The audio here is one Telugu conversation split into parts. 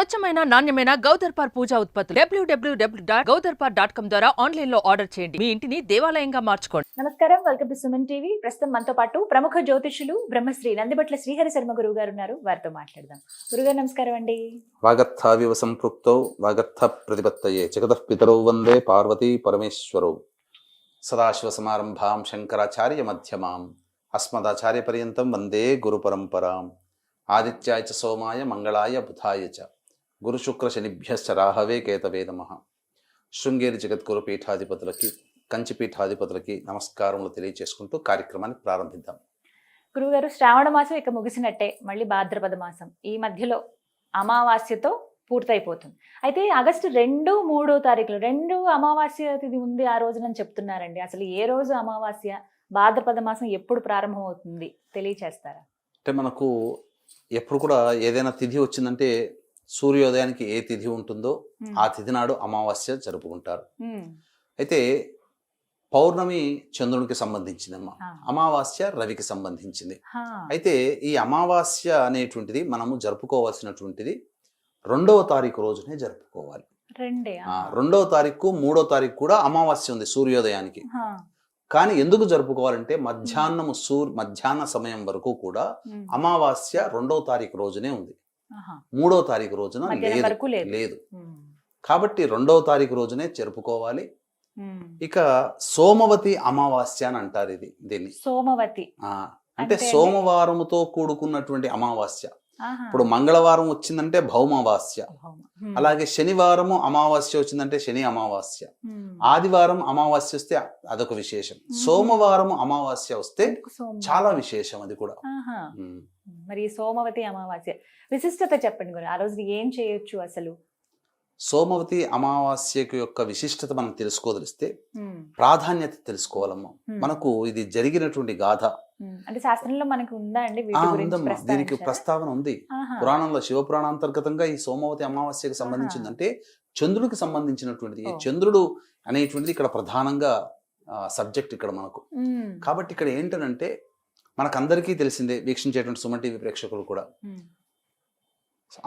స్వచ్ఛమైన నాణ్యమైన గౌదర్పార్ పూజా ఉత్పత్తులు www.gaudarpar.com ద్వారా ఆన్లైన్ లో ఆర్డర్ చేయండి. మీ ఇంటిని దేవాలయంగా మార్చుకోండి. నమస్కారం, వెల్కమ్ టు సుమన్ టీవీ. ప్రస్తుతం మనతో పాటు ప్రముఖ జ్యోతిషులు బ్రహ్మశ్రీ నందిబట్ల శ్రీహరి శర్మ గురువు గారు ఉన్నారు. వారితో మాట్లాడదాం. గురుగారు నమస్కారం అండి. వాగర్థావివ సంపృక్తౌ వాగర్థ ప్రతిపత్తయే జగతః పితరౌ వందే పార్వతీ పరమేశ్వరౌ. సదాశివ సమారంభాం శంకరాచార్య మధ్యమాం అస్మదాచార్య పర్యంతం వందే గురు పరంపరాం. ఆదిత్యాయ చ సోమాయ మంగళాయ బుధాయ చ గురు శుక్ర శనిభ్యశ్చ రాహవే కేతవే నమః. శృంగేరి జగద్గురు పీఠాధిపతులకి కంచి పీఠాధిపతులకి నమస్కారములు తెలియజేసుకుంటూ కార్యక్రమాన్ని ప్రారంభిద్దాం. గురుగారు, శ్రావణ మాసం ఇక ముగిసినట్టే, మళ్ళీ భాద్రపద మాసం ఈ మధ్యలో అమావాస్యతో పూర్తయిపోతుంది. అయితే ఆగస్టు 2, 3 తారీఖులు 2 అమావాస్య తిథి ఉంది ఆ రోజునని చెప్తున్నారండి. అసలు ఏ రోజు అమావాస్య, భాద్రపద మాసం ఎప్పుడు ప్రారంభం అవుతుంది తెలియచేస్తారా? అంటే మనకు ఎప్పుడు కూడా ఏదైనా తిథి వచ్చిందంటే సూర్యోదయానికి ఏ తిథి ఉంటుందో ఆ తిథి నాడు అమావాస్య జరుపుకుంటారు. అయితే పౌర్ణమి చంద్రునికి సంబంధించిందమ్మా, అమావాస్య రవికి సంబంధించింది. అయితే ఈ అమావాస్య అనేటువంటిది మనము జరుపుకోవాల్సినటువంటిది 2వ తారీఖు రోజునే జరుపుకోవాలి. 2వ తారీఖు 3వ తారీఖు కూడా అమావాస్య ఉంది సూర్యోదయానికి. కానీ ఎందుకు జరుపుకోవాలంటే మధ్యాహ్న సమయం వరకు కూడా అమావాస్య 2వ తారీఖు రోజునే ఉంది, 3వ తారీఖు రోజున లేదు. కాబట్టి 2వ తారీఖు రోజునే జరుపుకోవాలి. ఇక సోమవతి అమావాస్య అని అంటారు దీన్ని. సోమవతి అంటే సోమవారముతో కూడుకున్నటువంటి అమావాస్య. ఇప్పుడు మంగళవారం వచ్చిందంటే భౌమావాస్య, అలాగే శనివారము అమావాస్య వచ్చిందంటే శని అమావాస్య, ఆదివారం అమావాస్య వస్తే అదొక విశేషం, సోమవారం అమావాస్య వస్తే చాలా విశేషం అది కూడా. మరి సోమవతి అమావాస్య విశిష్టత చెప్పండి గురు. ఆ రోజు ఏం చేయొచ్చు అసలు? సోమవతి అమావాస్యకు యొక్క విశిష్టత మనం తెలుసుకోదలిస్తే ప్రాధాన్యత తెలుసుకోవాలమ్మా. మనకు ఇది జరిగినటువంటి గాథ అంటే శాస్త్రంలో మనకు ఉందా అండి? దీనికి ప్రస్తావన ఉంది పురాణంలో. శివపురాణాంతర్గతంగా ఈ సోమవతి అమావాస్యకు సంబంధించిందంటే చంద్రుడికి సంబంధించినటువంటిది. ఈ చంద్రుడు అనేటువంటిది ఇక్కడ ప్రధానంగా సబ్జెక్ట్ ఇక్కడ మనకు. కాబట్టి ఇక్కడ ఏంటంటే మనకందరికీ తెలిసిందే, వీక్షించేటువంటి సుమన్ టీవీ ప్రేక్షకులు కూడా,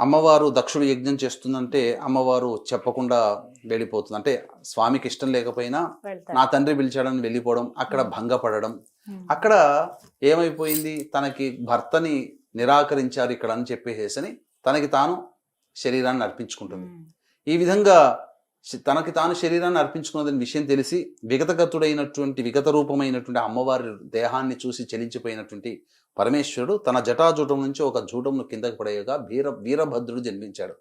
అమ్మవారు దక్షుడు యజ్ఞం చేస్తుందంటే అమ్మవారు చెప్పకుండా వెళ్ళిపోతుంది. అంటే స్వామికి ఇష్టం లేకపోయినా నా తండ్రి పిలిచాడని వెళ్ళిపోవడం, అక్కడ భంగపడడం. అక్కడ ఏమైపోయింది, తనకి భర్తని నిరాకరించారు ఇక్కడ అని చెప్పేసి తనకి తాను శరీరాన్ని అర్పించుకుంటుంది. ఈ విధంగా తనకి తాను శరీరాన్ని అర్పించుకున్నదని విషయం తెలిసి విగత రూపమైనటువంటి అమ్మవారి దేహాన్ని చూసి చలించిపోయినటువంటి పరమేశ్వరుడు తన జటాజూటం నుంచి ఒక జూటంను కిందకి పడేయగా వీరభద్రుడు జన్మించాడు.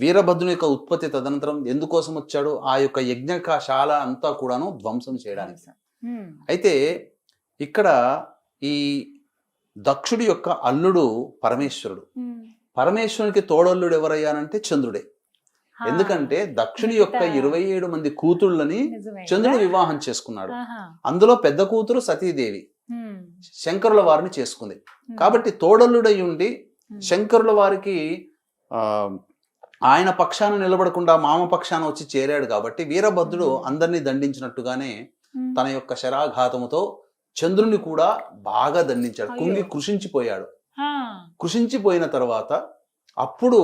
వీరభద్రుని యొక్క ఉత్పత్తి తదనంతరం ఎందుకోసం వచ్చాడు? ఆ యొక్క యజ్ఞశాల అంతా కూడాను ధ్వంసం చేయడానికి. అయితే ఇక్కడ ఈ దక్షుడి యొక్క అల్లుడు పరమేశ్వరుడు. పరమేశ్వరునికి తోడల్లుడు ఎవరయ్యానంటే చంద్రుడే. ఎందుకంటే దక్షుని యొక్క 27 మంది కూతుళ్ళని చంద్రుడు వివాహం చేసుకున్నాడు. అందులో పెద్ద కూతురు సతీదేవి శంకరుల వారిని చేసుకుంది. కాబట్టి తోడల్లుడై ఉండి శంకరుల వారికి ఆయన పక్షాన నిలబడకుండా మామ పక్షాన వచ్చి చేరాడు. కాబట్టి వీరభద్రుడు అందరినీ దండించినట్టుగానే తన యొక్క శరాఘాతముతో చంద్రుని కూడా బాగా దండించాడు. కృషించిపోయాడు. కృషించిపోయిన తర్వాత అప్పుడు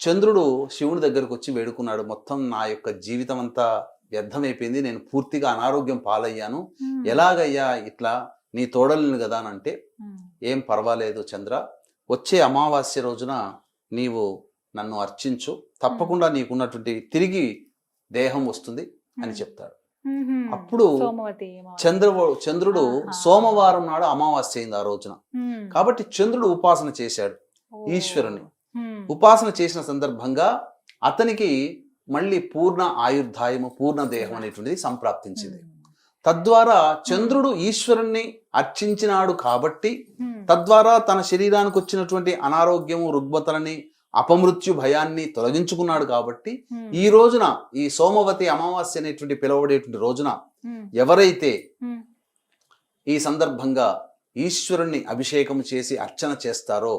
చంద్రుడు శివుని దగ్గరకు వచ్చి వేడుకున్నాడు, మొత్తం నా యొక్క జీవితం అంతా వ్యర్థమైపోయింది, నేను పూర్తిగా అనారోగ్యం పాలయ్యాను, ఎలాగయ్యా ఇట్లా, నీ తోడలిని కదా అని అంటే, ఏం పర్వాలేదు చంద్ర, వచ్చే అమావాస్య రోజున నీవు నన్ను అర్చించు, తప్పకుండా నీకున్నటువంటి తిరిగి దేహం వస్తుంది అని చెప్తాడు. అప్పుడు చంద్రుడు సోమవారం నాడు అమావాస్య అయింది ఆ రోజున. కాబట్టి చంద్రుడు ఉపాసన చేశాడు ఈశ్వరుని. ఉపాసన చేసిన సందర్భంగా అతనికి మళ్ళీ పూర్ణ ఆయుర్దాయము, పూర్ణ దేహం అనేటువంటిది సంప్రాప్తించింది. తద్వారా చంద్రుడు ఈశ్వరుణ్ణి అర్చించినాడు కాబట్టి తద్వారా తన శరీరానికి వచ్చినటువంటి అనారోగ్యము, రుగ్మతలని, అపమృత్యు భయాన్ని తొలగించుకున్నాడు. కాబట్టి ఈ రోజున ఈ సోమవతి అమావాస్య అనేటువంటి పిలువబడేటువంటి రోజున ఎవరైతే ఈ సందర్భంగా ఈశ్వరుణ్ణి అభిషేకం చేసి అర్చన చేస్తారో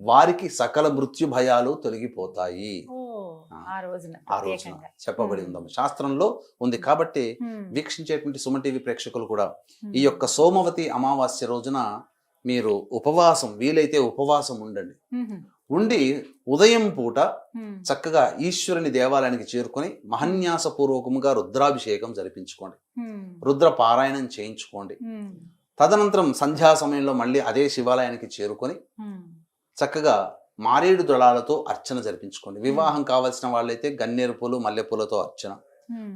వారికి సకల మృత్యు భయాలు తొలగిపోతాయి. ఆ రోజున చెప్పబడి ఉందమ్మ, శాస్త్రంలో ఉంది. కాబట్టి వీక్షించేటువంటి సుమన్ టీవీ ప్రేక్షకులు కూడా ఈ యొక్క సోమవతి అమావాస్య రోజున మీరు ఉపవాసం, వీలైతే ఉపవాసం ఉండండి. ఉండి ఉదయం పూట చక్కగా ఈశ్వరుని దేవాలయానికి చేరుకొని మహన్యాసపూర్వకముగా రుద్రాభిషేకం జరిపించుకోండి, రుద్ర పారాయణం చేయించుకోండి. తదనంతరం సంధ్యా సమయంలో మళ్ళీ అదే శివాలయానికి చేరుకొని చక్కగా మారేడు దళాలతో అర్చన జరిపించుకోండి. వివాహం కావాల్సిన వాళ్ళైతే గన్నేరు పూలు మల్లెపూలతో అర్చన.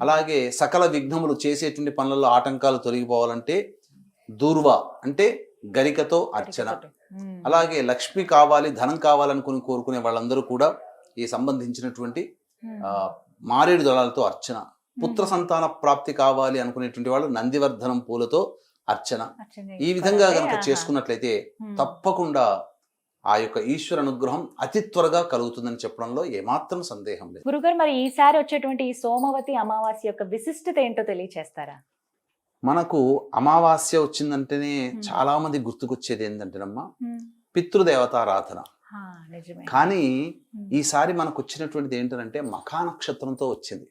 అలాగే సకల విఘ్నములు చేసేటువంటి పనులలో ఆటంకాలు తొలగిపోవాలంటే దూర్వా అంటే గరికతో అర్చన. అలాగే లక్ష్మి కావాలి, ధనం కావాలనుకుని కోరుకునే వాళ్ళందరూ కూడా ఈ సంబంధించినటువంటి మారేడు దళాలతో అర్చన. పుత్ర సంతాన ప్రాప్తి కావాలి అనుకునేటువంటి వాళ్ళు నందివర్ధనం పూలతో అర్చన. ఈ విధంగా గనక చేసుకున్నట్లయితే తప్పకుండా ఆ యొక్క ఈశ్వర అనుగ్రహం అతి త్వరగా కలుగుతుందని చెప్పడంలో ఏమాత్రం సందేహం లేదు. గురుగారు, మరి ఈసారి వచ్చేటువంటి ఈ సోమవతి అమావాస్య యొక్క విశిష్టత ఏంటో తెలియచేస్తారా? మనకు అమావాస్య వచ్చిందంటేనే చాలా మంది గుర్తుకొచ్చేది ఏంటంటేనమ్మా పితృదేవతారాధన. కానీ ఈసారి మనకు వచ్చినటువంటిది ఏంటంటే మఖా నక్షత్రంతో వచ్చింది.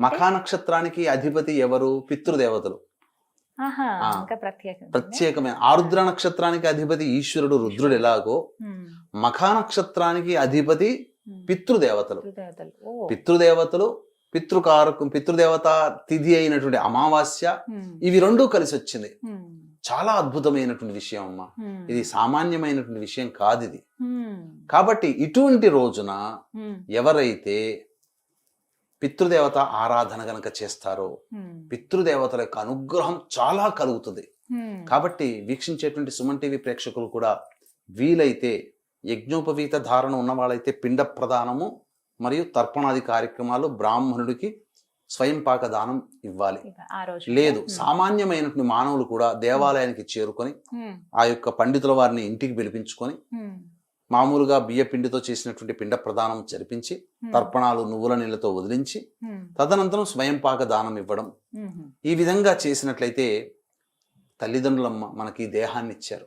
మఖా నక్షత్రానికి అధిపతి ఎవరు? పితృదేవతలు. ప్రత్యేకమైన ఆరుద్ర నక్షత్రానికి అధిపతి ఈశ్వరుడు రుద్రుడు ఎలాగో మఖా నక్షత్రానికి అధిపతి పితృదేవతలు. పితృదేవతలు, పితృదేవత తిథి అయినటువంటి అమావాస్య, ఇవి రెండూ కలిసి వచ్చింది. చాలా అద్భుతమైనటువంటి విషయం అమ్మా, ఇది సామాన్యమైనటువంటి విషయం కాదు ఇది. కాబట్టి ఇటువంటి రోజున ఎవరైతే పితృదేవత ఆరాధన గనక చేస్తారో పితృదేవతల యొక్క అనుగ్రహం చాలా కలుగుతుంది. కాబట్టి వీక్షించేటువంటి సుమన్ టీవీ ప్రేక్షకులు కూడా వీలైతే యజ్ఞోపవీత ధారణ ఉన్న వాళ్ళైతే పిండ ప్రదానము మరియు తర్పణాది కార్యక్రమాలు బ్రాహ్మణుడికి స్వయం పాక దానం ఇవ్వాలి. లేదు సామాన్యమైనటువంటి మానవులు కూడా దేవాలయానికి చేరుకొని ఆ యొక్క పండితుల వారిని ఇంటికి పిలిపించుకొని మామూలుగా బియ్య పిండితో చేసినటువంటి పిండ ప్రదానం జరిపించి తర్పణాలు నువ్వుల నీళ్ళతో వదిలించి తదనంతరం స్వయం పాక దానం ఇవ్వడం. ఈ విధంగా చేసినట్లయితే తల్లిదండ్రులమ్మ మనకి దేహాన్ని ఇచ్చారు,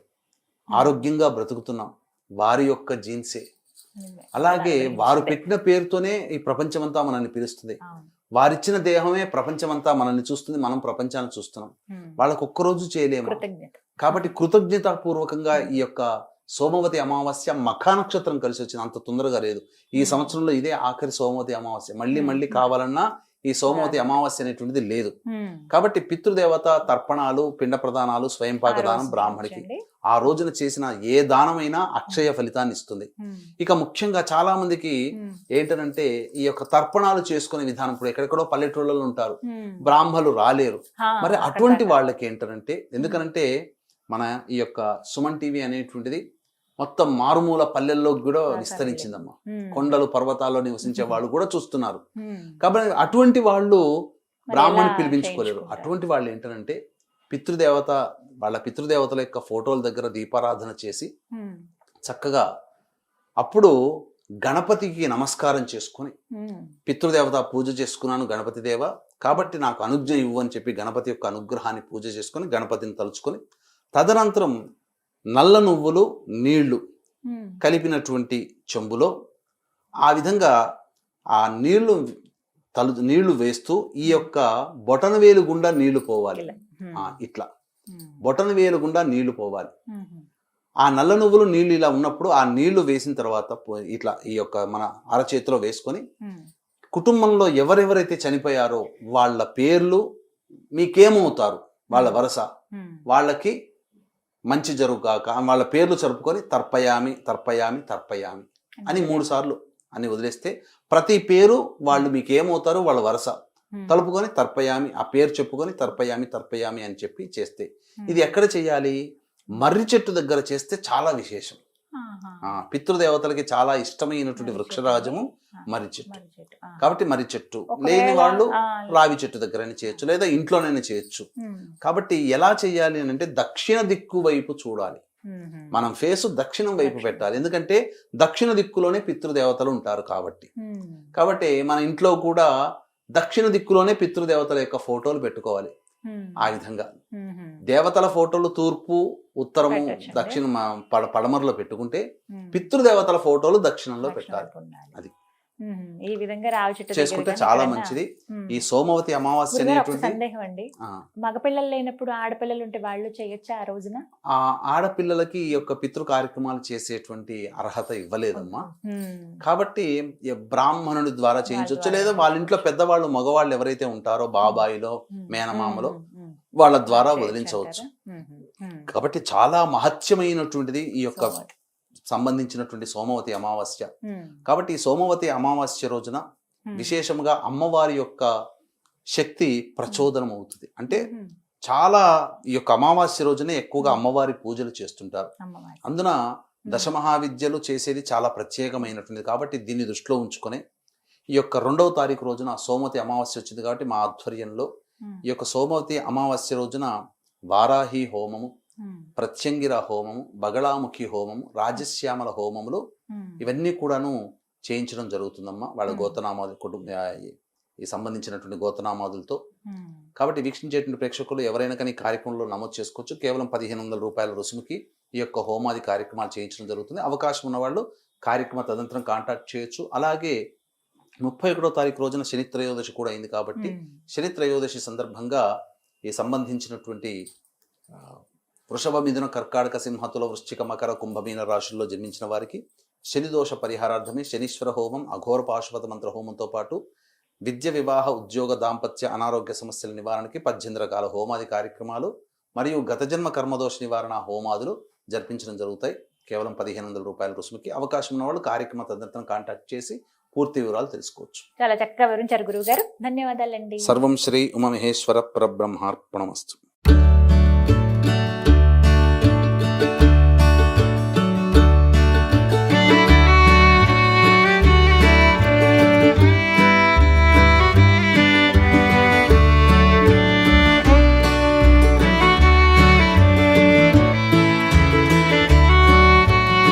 ఆరోగ్యంగా బ్రతుకుతున్నాం, వారి యొక్క జీన్సే. అలాగే వారు పెట్టిన పేరుతోనే ఈ ప్రపంచమంతా మనల్ని పిలుస్తుంది. వారిచ్చిన దేహమే ప్రపంచమంతా మనల్ని చూస్తుంది, మనం ప్రపంచాన్ని చూస్తున్నాం. వాళ్ళకు ఒక్కరోజు చేయలేము. కాబట్టి కృతజ్ఞతాపూర్వకంగా ఈ యొక్క సోమవతి అమావాస్య మఖా నక్షత్రం కలిసి వచ్చింది, అంత తొందరగా లేదు. ఈ సంవత్సరంలో ఇదే ఆఖరి సోమవతి అమావాస్య. మళ్ళీ కావాలన్నా ఈ సోమవతి అమావాస్య అనేటువంటిది లేదు. కాబట్టి పితృదేవత తర్పణాలు, పిండ ప్రదానాలు, స్వయంపాక దానం బ్రాహ్మడికి ఆ రోజున చేసిన ఏ దానమైనా అక్షయ ఫలితాన్ని ఇస్తుంది. ఇక ముఖ్యంగా చాలా మందికి ఏంటంటే ఈ యొక్క తర్పణాలు చేసుకునే విధానం, ఇప్పుడు ఎక్కడెక్కడో పల్లెటూళ్ళలో ఉంటారు, బ్రాహ్మలు రాలేరు. మరి అటువంటి వాళ్ళకి ఏంటంటే, ఎందుకనంటే మన ఈ యొక్క సుమన్ టీవీ అనేటువంటిది మొత్తం మారుమూల పల్లెల్లో కూడా విస్తరించిందమ్మా. కొండలు పర్వతాల్లో నివసించే వాళ్ళు కూడా చూస్తున్నారు. కాబట్టి అటువంటి వాళ్ళు బ్రాహ్మణి పిలిపించుకోలేరు. అటువంటి వాళ్ళు ఏంటంటే పితృదేవత, వాళ్ళ పితృదేవతల యొక్క ఫోటోల దగ్గర దీపారాధన చేసి చక్కగా అప్పుడు గణపతికి నమస్కారం చేసుకుని, పితృదేవత పూజ చేసుకున్నాను గణపతి దేవ, కాబట్టి నాకు అనుజ్ఞ ఇవ్వు అని చెప్పి గణపతి యొక్క అనుగ్రహాన్ని పూజ చేసుకుని గణపతిని తలుచుకొని తదనంతరం నల్ల నువ్వులు నీళ్లు కలిపినటువంటి చెంబులో ఆ విధంగా ఆ నీళ్లు వేస్తూ ఈ యొక్క బొటనవేలు గుండా నీళ్లు పోవాలి. ఇట్లా బొటనవేలు గుండా నీళ్లు పోవాలి. ఆ నల్ల నువ్వులు నీళ్లు ఇలా ఉన్నప్పుడు ఆ నీళ్లు వేసిన తర్వాత ఇట్లా ఈ యొక్క మన అరచేతిలో వేసుకొని కుటుంబంలో ఎవరెవరైతే చనిపోయారో వాళ్ళ పేర్లు మీకేమవుతారు, వాళ్ళ వరస వాళ్ళకి మంచి జరుగుగాక వాళ్ళ పేర్లు జరుపుకొని తర్పయామి తర్పయామి తర్పయామి అని 3 సార్లు అని వదిలేస్తే ప్రతి పేరు వాళ్ళు మీకు ఏమవుతారు వాళ్ళ వరస తలుపుకొని తర్పయామి, ఆ పేరు చెప్పుకొని తర్పయామి తర్పయామి అని చెప్పి చేస్తే, ఇది ఎక్కడ చేయాలి? మర్రి చెట్టు దగ్గర చేస్తే చాలా విశేషం. పితృదేవతలకి చాలా ఇష్టమైనటువంటి వృక్షరాజము మర్రి చెట్టు. కాబట్టి మర్రి చెట్టు లేని వాళ్ళు రావి చెట్టు దగ్గరైనా చేయొచ్చు, లేదా ఇంట్లోనైనా చేయొచ్చు. కాబట్టి ఎలా చేయాలి అని అంటే దక్షిణ దిక్కు వైపు చూడాలి. మనం ఫేసు దక్షిణం వైపు పెట్టాలి. ఎందుకంటే దక్షిణ దిక్కులోనే పితృదేవతలు ఉంటారు. కాబట్టి మన ఇంట్లో కూడా దక్షిణ దిక్కులోనే పితృదేవతల యొక్క ఫోటోలు పెట్టుకోవాలి. ఆ విధంగా దేవతల ఫోటోలు తూర్పు, ఉత్తరము, దక్షిణ పడమరలో పెట్టుకుంటే పితృదేవతల ఫోటోలు దక్షిణంలో పెట్టాలి. అది ఈ విధంగా రావి చెట్టు దగ్గర చేసుకుంటే గాని చాలా ఎక్కడన్నా- మంచిది. ఉమ్. ఈ సోమవతి అమావాస్య గురుగారు, ఒక అనేటువంటి సందేహం అండి, ఆ, మగపిల్లలు లేనప్పుడు ఆడపిల్లలు ఉంటే వాళ్ళు చేయొచ్చా ఆ రోజున? ఆ ఆడపిల్లలకి ఈ యొక్క పితృ కార్యక్రమాలు చేసేటువంటి అర్హత ఇవ్వలేదమ్మా. ఉమ్. కాబట్టి ఈ బ్రాహ్మణుడి ద్వారా చేయించవచ్చు, ద్వారా లేదా వాళ్ళ ఇంట్లో పెద్దవాళ్ళు మగవాళ్ళు ఎవరైతే ఉంటారో బాబాయిలో ఉమ్. మేనమామలో ఉమ్. ఉమ్. వాళ్ళ ద్వారా చేయొచ్చు వదిలించవచ్చు. అంటారా? ఉమ్. కాబట్టి చాలా మహత్యమైనటువంటిది ఈ యొక్క సోమవారం. సంబంధించినటువంటి సోమవతి అమావాస్య. ఉమ్. కాబట్టి ఈ సోమవతి అమావాస్య రోజున ఉమ్. విశేషంగా అమ్మవారి యొక్క శక్తి ప్రచోదనం అవుతుంది. అంటే ఉమ్. చాలా ఈ యొక్క అమావాస్య రోజునే ఎక్కువగా అమ్మవారి పూజలు చేస్తుంటారు. అమ్మవారి. అందున దశమహావిద్యలు చేసేది చాలా ప్రత్యేకమైనటువంటిది. కాబట్టి దీన్ని దృష్టిలో ఉంచుకొని ఈ యొక్క 2వ తారీఖు రోజున సోమవతి అమావాస్య వచ్చింది. కాబట్టి మా ఆధ్వర్యంలో ఉమ్. ఈ యొక్క సోమవతి అమావాస్య రోజున వారాహి హోమము, ఉమ్. ప్రత్యంగిర హోమము, బగళాముఖి హోమము, రాజశ్యామల హోమములు ఉమ్. ఇవన్నీ కూడాను చేయించడం జరుగుతుందమ్మా వాళ్ళ Hmm. గోతనామాది కుటుంబ ఈ సంబంధించినటువంటి గోతనామాదులతో. ఉమ్. కాబట్టి వీక్షించేటువంటి ప్రేక్షకులు ఎవరైనా కానీ ఈ కార్యక్రమంలో నమోదు చేసుకోవచ్చు. కేవలం 1500 రూపాయల రుసుముకి ఈ యొక్క హోమాది కార్యక్రమాలు చేయించడం జరుగుతుంది. అవకాశం ఉన్న వాళ్ళు కార్యక్రమ తదనంతరం కాంటాక్ట్ చేయొచ్చు. అలాగే 31వ తారీఖు రోజున శని త్రయోదశి కూడా అయింది. కాబట్టి ఉమ్. శని త్రయోదశి సందర్భంగా ఈ సంబంధించినటువంటి వృషభ, మిథున, కర్కాటక, సింహతుల, వృశ్చిక, మకర, కుంభమీన రాశుల్లో జన్మించిన వారికి శని దోష పరిహారార్థమే శనీశ్వర హోమం, అఘోర పాశుపత మంత్ర హోమంతో పాటు విద్య, వివాహ, ఉద్యోగ, దాంపత్య, అనారోగ్య సమస్యల నివారణకి 18 రకాల హోమాది కార్యక్రమాలు మరియు గత జన్మ కర్మదోష నివారణ హోమాదులు జరిపించడం జరుగుతాయి. కేవలం 1500 రూపాయల రుసుముకి. అవకాశం ఉన్న వాళ్ళు కార్యక్రమ తదనంతరం కాంటాక్ట్ చేసి పూర్తి వివరాలు తెలుసుకోవచ్చు. చాలా చక్కగా వివరించారు గురువు గారు, ధన్యవాదాలండి. సర్వం శ్రీ ఉమామహేశ్వర పరబ్రహ్మార్పణమస్తు.